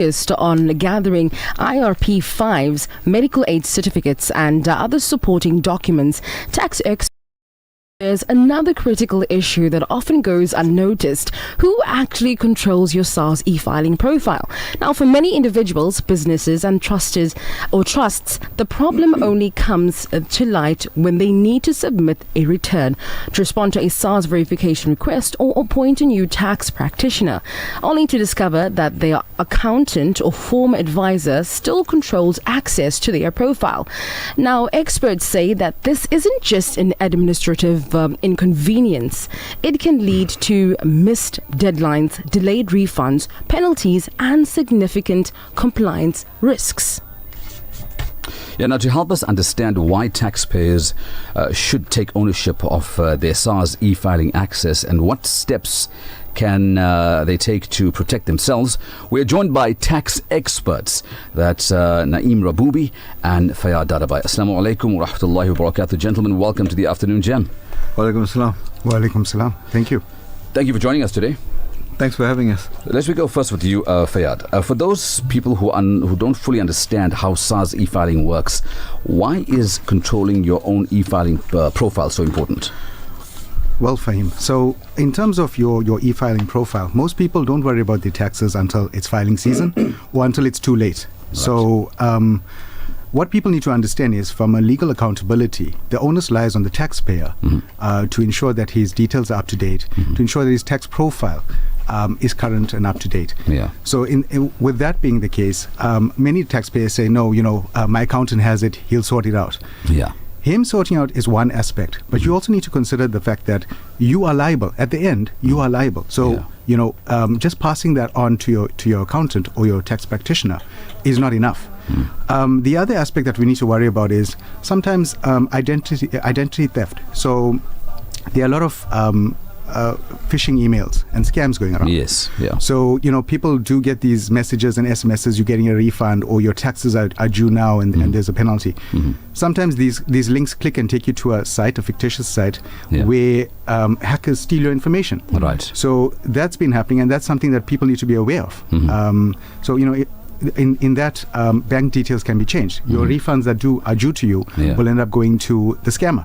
on gathering IRP5s, medical aid certificates and other supporting documents. Tax experts. There's another critical issue that often goes unnoticed. Who actually controls your SARS e-filing profile? Now, for many individuals, businesses and trusts, the problem only comes to light when they need to submit a return to respond to a SARS verification request or appoint a new tax practitioner, only to discover that their accountant or former advisor still controls access to their profile. Now, experts say that this isn't just an administrative inconvenience. It can lead to missed deadlines, delayed refunds, penalties, and significant compliance risks. Yeah, now to help us understand why taxpayers should take ownership of their SARS e-filing access and what steps can they take to protect themselves, we're joined by tax experts. That's Naeem Raboubi and Fayyad Dadabai. Assalamu alaikum wa rahmatullahi wa barakatuh. Gentlemen, welcome to the Afternoon Jam. Wa alaikum salam. Wa alaikum salam. Thank you. Thank you for joining us today. Thanks for having us. Let's go first with you, Fayyad. For those people who don't fully understand how SARS e-filing works, why is controlling your own e-filing profile so important? Well, Fahim, so in terms of your e-filing profile, most people don't worry about the taxes until it's filing season or until it's too late. Right. So what people need to understand is, from a legal accountability, the onus lies on the taxpayer to ensure that his details are up to date, to ensure that his tax profile is current and up to date. Yeah. So with that being the case, many taxpayers say, no, my accountant has it, he'll sort it out. Yeah. Him sorting out is one aspect, but you also need to consider the fact that you are liable. At the end, you are liable. So, just passing that on to your accountant or your tax practitioner is not enough. The other aspect that we need to worry about is sometimes identity theft. So there are a lot of phishing emails and scams going around. Yes, yeah. So, people do get these messages and SMSs, you're getting a refund or your taxes are due now and there's a penalty. Sometimes these links click and take you to a site, a fictitious site, where hackers steal your information. Right. So that's been happening, and that's something that people need to be aware of. So, in that, bank details can be changed. Your refunds that are due to you will end up going to the scammer.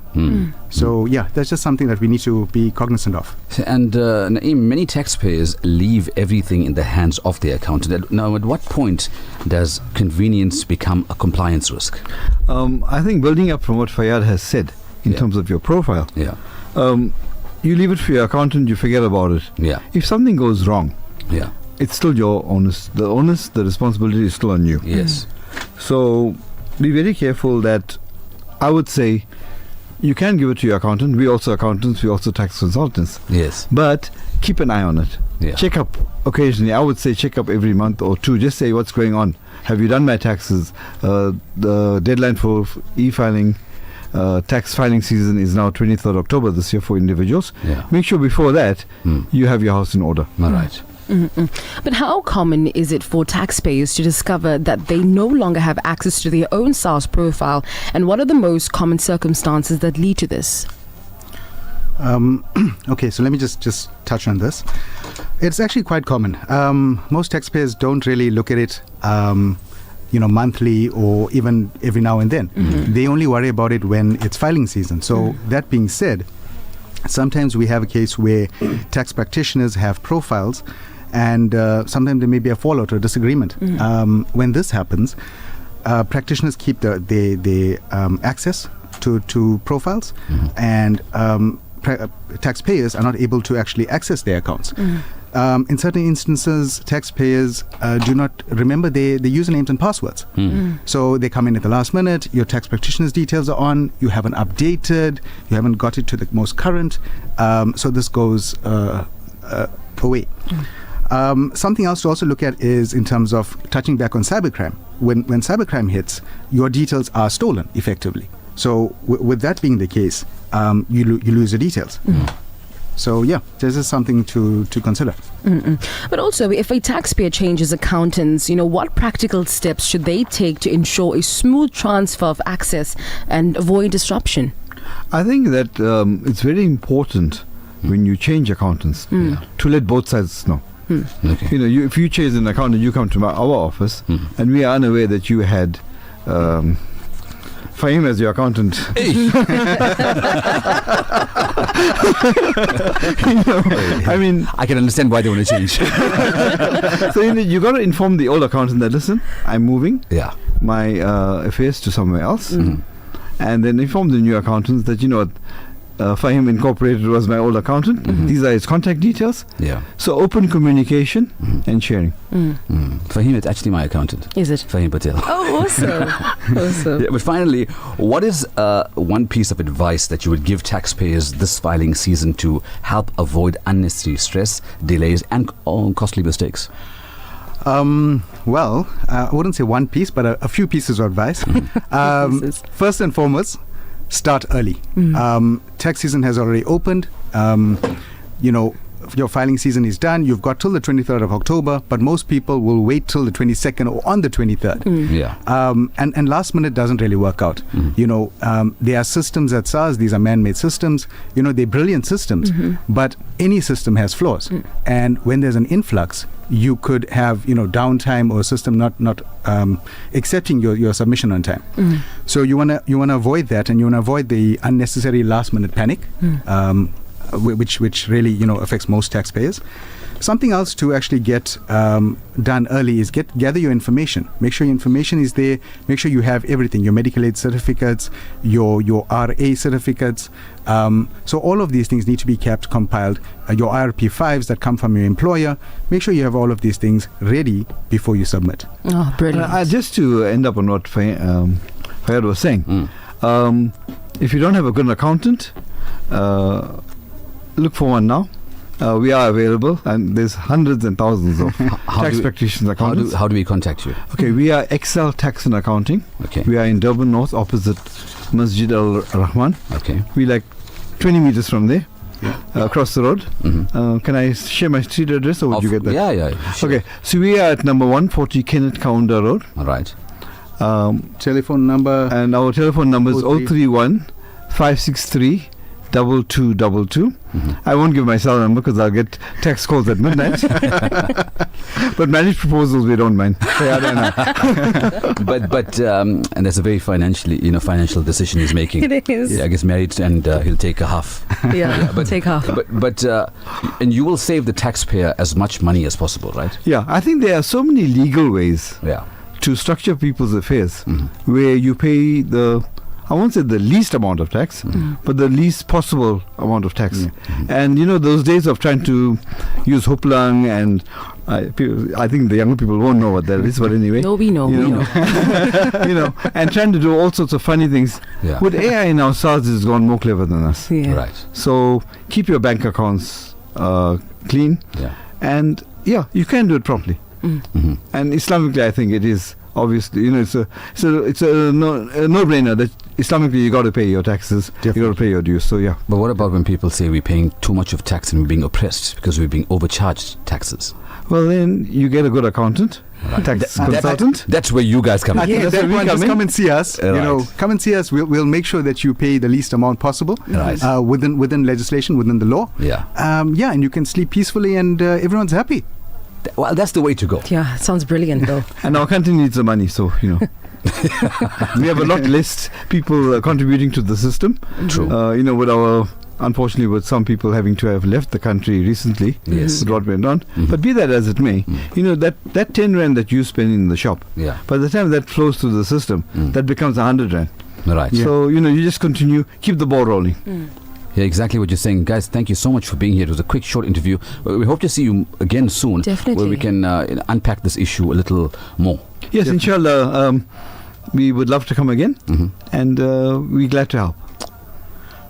So that's just something that we need to be cognizant of. And Naeem, many taxpayers leave everything in the hands of their accountant. Now, at what point does convenience become a compliance risk? I think building up from what Fayyad has said in terms of your profile, you leave it for your accountant, you forget about it. Yeah. If something goes wrong, it's still your onus. The responsibility is still on you. Yes. So be very careful that, I would say, you can give it to your accountant. We also accountants, we also tax consultants. Yes. But keep an eye on it. Yeah. Check up occasionally. I would say check up every month or two. Just say what's going on. Have you done my taxes? The deadline for e-filing, tax filing season is now 23rd October this year for individuals. Yeah. Make sure before that you have your house in order. All right. But how common is it for taxpayers to discover that they no longer have access to their own SARS profile, and what are the most common circumstances that lead to this? Okay, so let me just touch on this. It's actually quite common. Most taxpayers don't really look at it monthly or even every now and then. They only worry about it when it's filing season. So that being said, sometimes we have a case where tax practitioners have profiles, and sometimes there may be a fallout or disagreement. When this happens, practitioners keep the access to profiles, and taxpayers are not able to actually access their accounts. In certain instances, taxpayers do not remember their usernames and passwords. So they come in at the last minute, your tax practitioner's details are on, you haven't updated, you haven't got it to the most current, so this goes away. Something else to also look at is in terms of touching back on cybercrime. When cybercrime hits, your details are stolen effectively. So with that being the case, you lose your details. So this is something to consider. But also, if a taxpayer changes accountants, what practical steps should they take to ensure a smooth transfer of access and avoid disruption? I think that it's very important when you change accountants to let both sides know. Okay. You know, if you chase an accountant, you come to our office, and we are unaware that you had Fahim as your accountant. I mean, I can understand why they want to change. so you got to inform the old accountant that, listen, I'm moving Yeah. my affairs to somewhere else, and then inform the new accountants that, you know what, Fahim Incorporated was my old accountant. These are his contact details. Yeah. So open communication and sharing. Fahim is actually my accountant. Is it? Fahim Patel. Oh, awesome. Awesome. Yeah, but finally, what is one piece of advice that you would give taxpayers this filing season to help avoid unnecessary stress, delays, and costly mistakes? Well, I wouldn't say one piece, but a few pieces of advice. Pieces. First and foremost, start early. Tax season has already opened. You know, your filing season is done. You've got till the 23rd of October, but most people will wait till the 22nd or on the 23rd. Yeah. And last minute doesn't really work out. You know, there are systems at SARS, these are man-made systems. You know, they're brilliant systems, but any system has flaws. And when there's an influx, you could have, you know, downtime or a system not accepting your submission on time. So you wanna avoid that, and you wanna avoid the unnecessary last-minute panic. Which really, you know, affects most taxpayers. Something else to actually get done early is gather your information. Make sure your information is there. Make sure you have everything: your medical aid certificates, your RA certificates. So all of these things need to be kept compiled. Your IRP5s that come from your employer. Make sure you have all of these things ready before you submit. Oh, brilliant. Just to end up on what Fayad was saying, if you don't have a good accountant, look for one now. We are available, and there's hundreds and thousands of tax practitioners accountants. How do we contact you? Okay, we are Excel Tax and Accounting. Okay. We are in Durban North, opposite Masjid Al Rahman. Okay. We like 20 meters from there, across the road. Can I share my street address, or would you get that? Yeah. Sure. Okay, so we are at number 140 Kenneth Kaunda Road. All right. Telephone number. And our telephone number is 031 563 2222. I won't give my cell number because I'll get tax calls at midnight. But managed proposals we don't mind. but and that's a very financial decision he's making. It is. Yeah, I guess married, and he'll take a half. Yeah, but take half. But and you will save the taxpayer as much money as possible, right? Yeah, I think there are so many legal ways Yeah. to structure people's affairs where you pay I won't say the least amount of tax, but the least possible amount of tax. And you know, those days of trying to use Huplang, and I think the younger people won't know what that is, but anyway. No, we know. You know, you know, and trying to do all sorts of funny things. Yeah. With AI now, SARS has gone more clever than us. Yeah. Right. So keep your bank accounts clean, Yeah. and yeah, you can do it properly. And Islamically, I think it is. Obviously, you know, it's a no-brainer that Islamically you got to pay your taxes, you got to pay your dues. So yeah. But what about when people say we're paying too much of tax and we're being oppressed because we're being overcharged taxes? Well, then you get a good accountant, tax consultant. That's where you guys come in. think Yeah, that's that where we one, come just in. come and see us. Right. You know, come and see us. We'll make sure that you pay the least amount possible Right. within legislation, within the law. Yeah. And you can sleep peacefully, and everyone's happy. Well, that's the way to go. Yeah, it sounds brilliant though. And our country needs the money, so you know. We have a lot less people contributing to the system. True. You know, unfortunately, with some people having to have left the country recently, Yes. with what went on. But be that as it may, you know, that 10 rand that you spend in the shop, Yeah. by the time that flows through the system, that becomes 100 rand. Right. So, you know, you just continue, keep the ball rolling. Yeah, exactly what you're saying. Guys, thank you so much for being here. It was a quick, short interview. We hope to see you again soon. Definitely. Where we can unpack this issue a little more. Yes, inshallah, we would love to come again, and we're glad to help.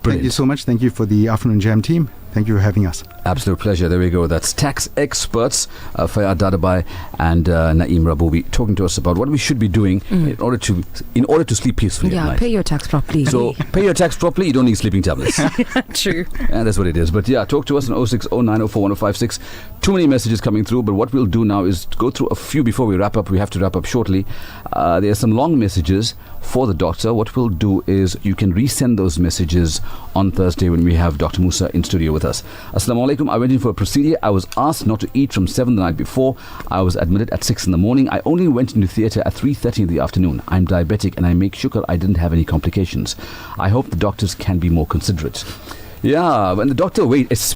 Thank you so much. Thank you for the Afternoon Jam team. Thank you for having us. Absolute pleasure. There we go. That's tax experts Fayad Dadabai and Naeem Raboubi talking to us about what we should be doing in order to sleep peacefully at Yeah, night. pay your tax properly. So pay your tax properly. You don't need sleeping tablets. True. And that's what it is. But yeah, talk to us on 0609041056. Too many messages coming through, but what we'll do now is go through a few before we wrap up. We have to wrap up shortly. There are some long messages for the doctor. What we'll do is you can resend those messages on Thursday when we have Dr. Musa in studio with us. us. Assalamu alaikum. I went in for a procedure. I was asked not to eat from 7 the night before. I was admitted at 6 in the morning. I only went into theatre at 3:30 in the afternoon. I'm diabetic and I make shukr I didn't have any complications. I hope the doctors can be more considerate. Yeah, when the doctor